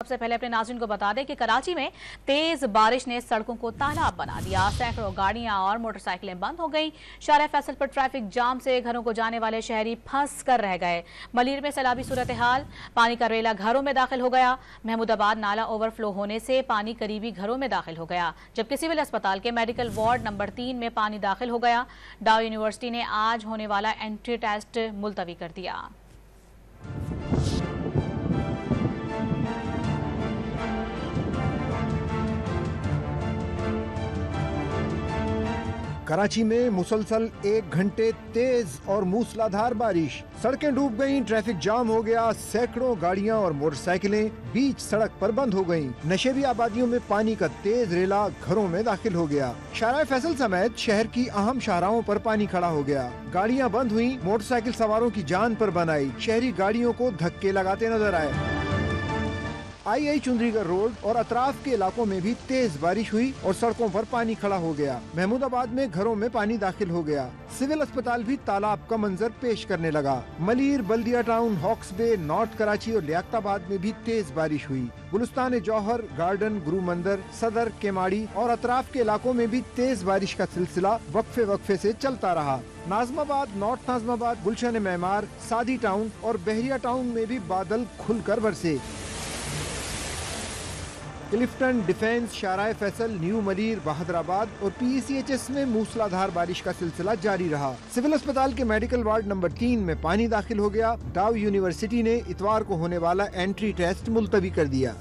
سب سے پہلے اپنے ناظرین کو بتا دیں کہ کراچی میں تیز بارش نے سڑکوں کو تالاب بنا دیا. سینکڑوں گاڑیاں اور موٹر سائیکلیں بند ہو گئیں. شارع فیصل پر ٹریفک جام سے گھروں کو جانے والے شہری پھنس کر رہ گئے. ملیر میں سیلابی صورتحال, پانی کا ریلا گھروں میں داخل ہو گیا. محمود آباد نالا اوور فلو ہونے سے پانی قریبی گھروں میں داخل ہو گیا, جبکہ سول اسپتال کے میڈیکل وارڈ نمبر 3 میں پانی داخل ہو گیا. ڈاؤ یونیورسٹی نے آج ہونے والا انٹری ٹیسٹ ملتوی کر دیا. کراچی میں مسلسل 1 گھنٹے تیز اور موسلادھار بارش, سڑکیں ڈوب گئیں, ٹریفک جام ہو گیا. سینکڑوں گاڑیاں اور موٹر سائیکلیں بیچ سڑک پر بند ہو گئیں. نشیبی آبادیوں میں پانی کا تیز ریلا گھروں میں داخل ہو گیا. شارع فیصل سمیت شہر کی اہم شاہراہوں پر پانی کھڑا ہو گیا. گاڑیاں بند ہوئیں, موٹر سائیکل سواروں کی جان پر بن آئی. شہری گاڑیوں کو دھکے لگاتے نظر آئے. آئی چندری گڑھ روڈ اور اطراف کے علاقوں میں بھی تیز بارش ہوئی اور سڑکوں پر پانی کھڑا ہو گیا. محمود آباد میں گھروں میں پانی داخل ہو گیا. سول اسپتال بھی تالاب کا منظر پیش کرنے لگا. ملیر, بلدیہ ٹاؤن, ہاکس بے, نارتھ کراچی اور لیاقت آباد میں بھی تیز بارش ہوئی. گلستان جوہر, گارڈن, گرو مندر, صدر, کیماڑی اور اطراف کے علاقوں میں بھی تیز بارش کا سلسلہ وقفے سے چلتا رہا. ناظم آباد, نارتھ ناظم آباد, گلشن معمار, سادی ٹاؤن اور بحریہ ٹاؤن میں بھی بادل کھل کر برسے. Clifton, Defence, Shahrah Faisal, new Malir, Bahadurabad اور PCHS میں موسلادھار بارش کا سلسلہ جاری رہا. سول اسپتال کے میڈیکل وارڈ نمبر 3 میں پانی داخل ہو گیا. ڈاؤ یونیورسٹی نے اتوار کو ہونے والا انٹری ٹیسٹ ملتوی کر دیا.